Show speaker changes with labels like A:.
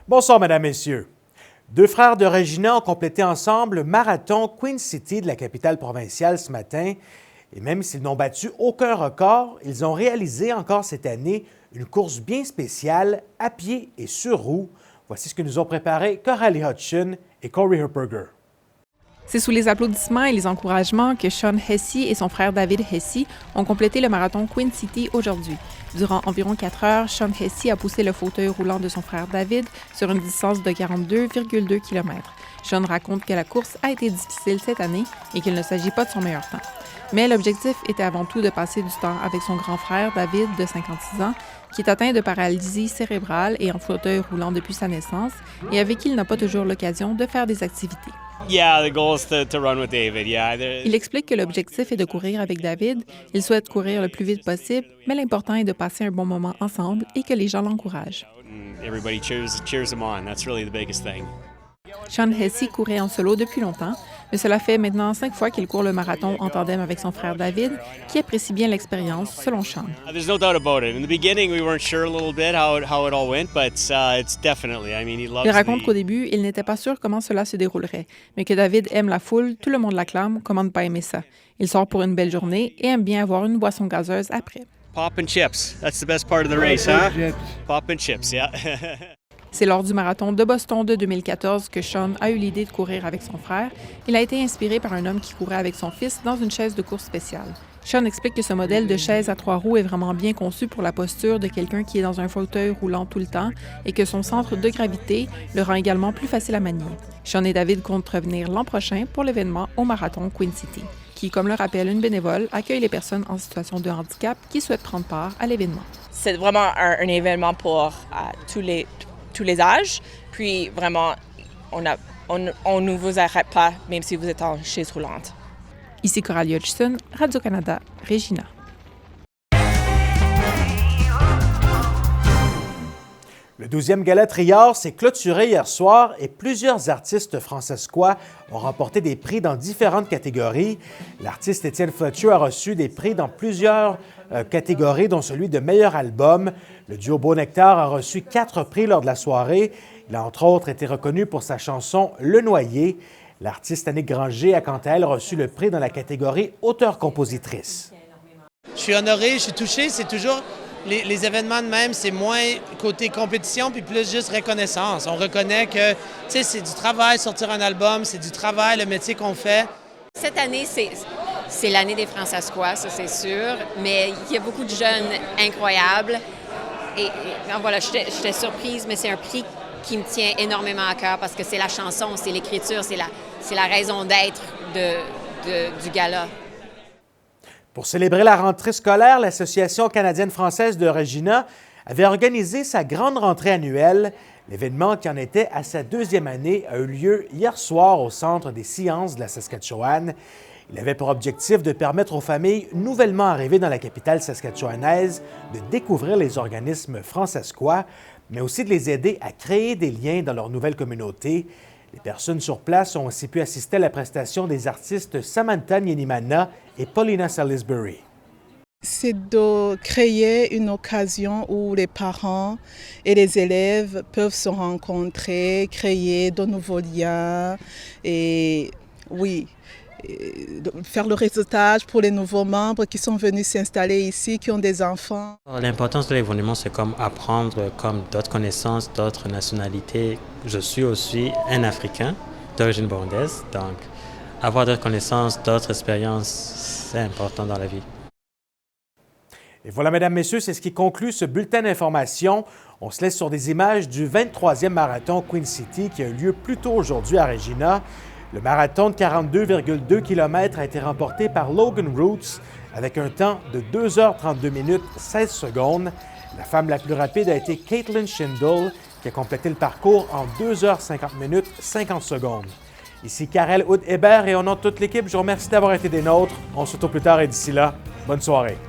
A: Bonsoir, Mesdames, Messieurs. Deux frères de Regina ont complété ensemble le marathon Queen City de la capitale provinciale ce matin. Et même s'ils n'ont battu aucun record, ils ont réalisé encore cette année une course bien spéciale à pied et sur roue. Voici ce que nous ont préparé Coralie Hutchin et Corey Herberger.
B: C'est sous les applaudissements et les encouragements que Sean Hesse et son frère David Hesse ont complété le marathon Queen City aujourd'hui. Durant environ 4 heures, Sean Hesse a poussé le fauteuil roulant de son frère David sur une distance de 42,2 km. Sean raconte que la course a été difficile cette année et qu'il ne s'agit pas de son meilleur temps. Mais l'objectif était avant tout de passer du temps avec son grand frère David, de 56 ans, qui est atteint de paralysie cérébrale et en fauteuil roulant depuis sa naissance, et avec qui il n'a pas toujours l'occasion de faire des activités. Il explique que l'objectif est de courir avec David. Il souhaite courir le plus vite possible, mais l'important est de passer un bon moment ensemble et que les gens l'encouragent. Sean Hesse courait en solo depuis longtemps, mais cela fait maintenant 5 fois qu'il court le marathon en tandem avec son frère David, qui apprécie bien l'expérience, selon Sean. Il raconte qu'au début, il n'était pas sûr comment cela se déroulerait, mais que David aime la foule, tout le monde l'acclame, comment ne pas aimer ça. Il sort pour une belle journée et aime bien avoir une boisson gazeuse après.
C: Pop and chips, that's the best part of the race, huh? Pop and chips, yeah.
B: C'est lors du marathon de Boston de 2014 que Sean a eu l'idée de courir avec son frère. Il a été inspiré par un homme qui courait avec son fils dans une chaise de course spéciale. Sean explique que ce modèle de chaise à 3 roues est vraiment bien conçu pour la posture de quelqu'un qui est dans un fauteuil roulant tout le temps et que son centre de gravité le rend également plus facile à manier. Sean et David comptent revenir l'an prochain pour l'événement au marathon Queen City, qui, comme le rappelle une bénévole, accueille les personnes en situation de handicap qui souhaitent prendre part à l'événement.
D: C'est vraiment un événement pour tous les âges. Puis vraiment, on ne vous arrête pas, même si vous êtes en chaise roulante.
B: Ici Coralie Hutchin, Radio-Canada, Regina.
A: Le 12e Gala Triard s'est clôturé hier soir et plusieurs artistes francescois ont remporté des prix dans différentes catégories. L'artiste Étienne Fletcher a reçu des prix dans plusieurs catégories, dont celui de meilleur album. Le duo Beau Nectar a reçu 4 prix lors de la soirée. Il a entre autres été reconnu pour sa chanson Le Noyer. L'artiste Annick Granger a quant à elle reçu le prix dans la catégorie auteur-compositrice.
E: Je suis honoré, je suis touché, c'est toujours... Les événements de même, c'est moins côté compétition puis plus juste reconnaissance. On reconnaît que c'est du travail, sortir un album, c'est du travail, le métier qu'on fait.
F: Cette année, c'est l'année des Francescois, ça c'est sûr, mais il y a beaucoup de jeunes incroyables. Et voilà, j'étais surprise, mais c'est un prix qui me tient énormément à cœur parce que c'est la chanson, c'est l'écriture, c'est la raison d'être du gala.
A: Pour célébrer la rentrée scolaire, l'Association canadienne-française de Regina avait organisé sa grande rentrée annuelle. L'événement, qui en était à sa 2e année, a eu lieu hier soir au Centre des sciences de la Saskatchewan. Il avait pour objectif de permettre aux familles nouvellement arrivées dans la capitale saskatchewanaise de découvrir les organismes francescois, mais aussi de les aider à créer des liens dans leur nouvelle communauté. Les personnes sur place ont aussi pu assister à la prestation des artistes Samantha Nienimana et Paulina Salisbury.
G: C'est de créer une occasion où les parents et les élèves peuvent se rencontrer, créer de nouveaux liens et faire le réseautage pour les nouveaux membres qui sont venus s'installer ici, qui ont des enfants.
H: L'importance de l'événement, c'est comme apprendre comme d'autres connaissances, d'autres nationalités. Je suis aussi un Africain d'origine burundaise, donc avoir d'autres connaissances, d'autres expériences, c'est important dans la vie.
A: Et voilà, Mesdames, Messieurs, c'est ce qui conclut ce bulletin d'information. On se laisse sur des images du 23e marathon Queen City qui a eu lieu plus tôt aujourd'hui à Regina. Le marathon de 42,2 km a été remporté par Logan Roots avec un temps de 2h32 minutes 16 secondes. La femme la plus rapide a été Caitlin Schindel qui a complété le parcours en 2h50 minutes 50 secondes. Ici Karel Hood-Hébert et au nom de toute l'équipe, je vous remercie d'avoir été des nôtres. On se retrouve plus tard et d'ici là, bonne soirée.